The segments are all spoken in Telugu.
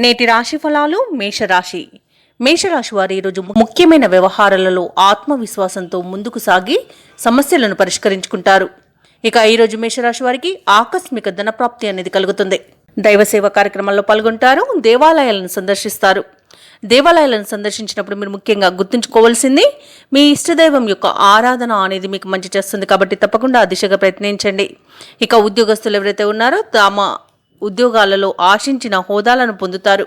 నేటి రాశి ఫలాలు మేషరాశి వారు ఈరోజు ముఖ్యమైన వ్యవహారాలలో ఆత్మవిశ్వాసంతో ముందుకు సాగి సమస్యలను పరిష్కరించుకుంటారు. ఇక ఈరోజు మేషరాశి వారికి ఆకస్మిక ధనప్రాప్తి అనేది కలుగుతుంది. దైవ సేవ కార్యక్రమాల్లో పాల్గొంటారు. దేవాలయాలను సందర్శిస్తారు. దేవాలయాలను సందర్శించినప్పుడు మీరు ముఖ్యంగా గుర్తుంచుకోవాల్సింది మీ ఇష్టదైవం యొక్క ఆరాధన అనేది మీకు మంచి చేస్తుంది. కాబట్టి తప్పకుండా ఆ దిశగా ప్రయత్నించండి. ఇక ఉద్యోగస్తులు ఎవరైతే ఉన్నారో తమ ఉద్యోగాలలో ఆశించిన హోదాలను పొందుతారు.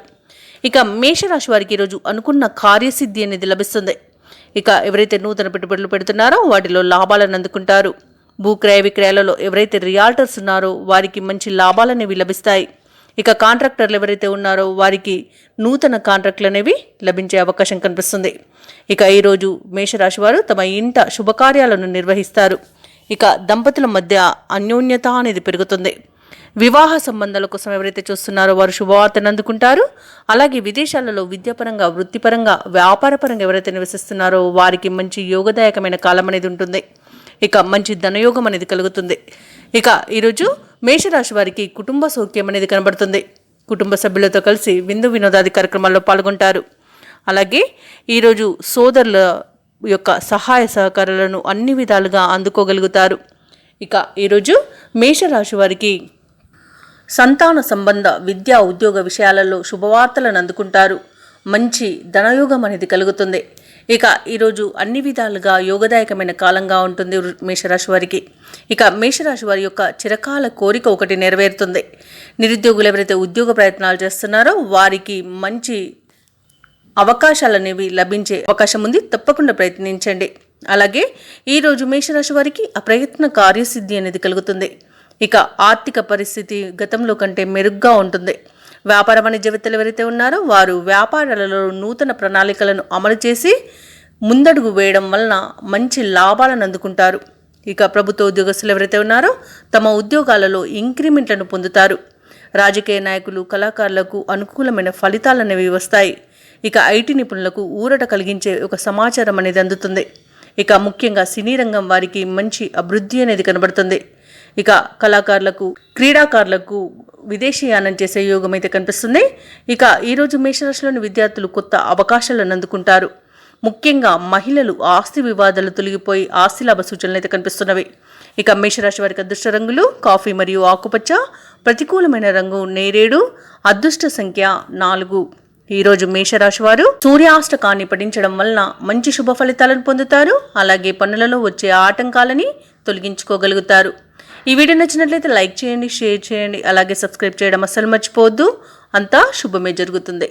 ఇక మేషరాశి వారికి ఈరోజు అనుకున్న కార్యసిద్ధి అనేది లభిస్తుంది. ఇక ఎవరైతే నూతన పెట్టుబడులు పెడుతున్నారో వాటిలో లాభాలను అందుకుంటారు. భూక్రయ విక్రయాలలో ఎవరైతే రియాల్టర్స్ ఉన్నారో వారికి మంచి లాభాలు అనేవి లభిస్తాయి. ఇక కాంట్రాక్టర్లు ఎవరైతే ఉన్నారో వారికి నూతన కాంట్రాక్టులు అనేవి లభించే అవకాశం కనిపిస్తుంది. ఇక ఈరోజు మేషరాశి వారు తమ ఇంట శుభకార్యాలను నిర్వహిస్తారు. ఇక దంపతుల మధ్య అన్యోన్యత అనేది పెరుగుతుంది. వివాహ సంబంధాల కోసం ఎవరైతే చూస్తున్నారో వారు శుభవార్తను అందుకుంటారు. అలాగే విదేశాలలో విద్యాపరంగా, వృత్తిపరంగా, వ్యాపారపరంగా ఎవరైతే నివసిస్తున్నారో వారికి మంచి యోగదాయకమైన కాలం అనేది ఉంటుంది. ఇక మంచి ధనయోగం అనేది కలుగుతుంది. ఇక ఈరోజు మేషరాశి వారికి కుటుంబ సౌఖ్యం అనేది కనబడుతుంది. కుటుంబ సభ్యులతో కలిసి విందు వినోదాది కార్యక్రమాల్లో పాల్గొంటారు. అలాగే ఈరోజు సోదరుల యొక్క సహాయ సహకారాలను అన్ని విధాలుగా అందుకోగలుగుతారు. ఇక ఈరోజు మేషరాశి వారికి సంతాన సంబంధ విద్యా ఉద్యోగ విషయాలలో శుభవార్తలను అందుకుంటారు. మంచి ధనయోగం అనేది కలుగుతుంది. ఇక ఈరోజు అన్ని విధాలుగా యోగదాయకమైన కాలంగా ఉంటుంది మేషరాశి వారికి. ఇక మేషరాశి వారి యొక్క చిరకాల కోరిక ఒకటి నెరవేరుతుంది. నిరుద్యోగులు ఎవరైతే ఉద్యోగ ప్రయత్నాలు చేస్తున్నారో వారికి మంచి అవకాశాలు అనేవి లభించే అవకాశం ఉంది. తప్పకుండా ప్రయత్నించండి. అలాగే ఈరోజు మేషరాశి వారికి అప్రయత్న కార్యసిద్ధి అనేది కలుగుతుంది. ఇక ఆర్థిక పరిస్థితి గతంలో కంటే మెరుగ్గా ఉంటుంది. వ్యాపార వాణిజ్యవేత్తలు ఎవరైతే ఉన్నారో వారు వ్యాపారాలలో నూతన ప్రణాళికలను అమలు చేసి ముందడుగు వేయడం వలన మంచి లాభాలను అందుకుంటారు. ఇక ప్రభుత్వ ఉద్యోగస్తులు ఎవరైతే ఉన్నారో తమ ఉద్యోగాలలో ఇంక్రిమెంట్లను పొందుతారు. రాజకీయ నాయకులు, కళాకారులకు అనుకూలమైన ఫలితాలు అనేవి వస్తాయి. ఇక ఐటీ నిపుణులకు ఊరట కలిగించే ఒక సమాచారం అనేది అందుతుంది. ఇక ముఖ్యంగా సినీ రంగం వారికి మంచి అభివృద్ధి అనేది కనబడుతుంది. ఇక కళాకారులకు, క్రీడాకారులకు విదేశీయానం చేసే యోగం అయితే కనిపిస్తుంది. ఇక ఈరోజు మేషరాశిలోని విద్యార్థులు కొత్త అవకాశాలను అందుకుంటారు. ముఖ్యంగా మహిళలు ఆస్తి వివాదాలు తొలగిపోయి ఆస్తి లాభ సూచనలు అయితే కనిపిస్తున్నవి. ఇక మేషరాశి వారికి అదృష్ట రంగులు కాఫీ మరియు ఆకుపచ్చ, ప్రతికూలమైన రంగు నేరేడు, అదృష్ట సంఖ్య 4. ఈరోజు మేషరాశి వారు సూర్యాష్టకాన్ని పఠించడం వలన మంచి శుభ ఫలితాలను పొందుతారు. అలాగే పనులలో వచ్చే ఆటంకాలని తొలగించుకోగలుగుతారు. ఈ వీడియో నచ్చినట్లయితే లైక్ చేయండి, షేర్ చేయండి, అలాగే సబ్స్క్రైబ్ చేయడం అస్సలు మర్చిపోవద్దు. అంతా శుభమే జరుగుతుంది.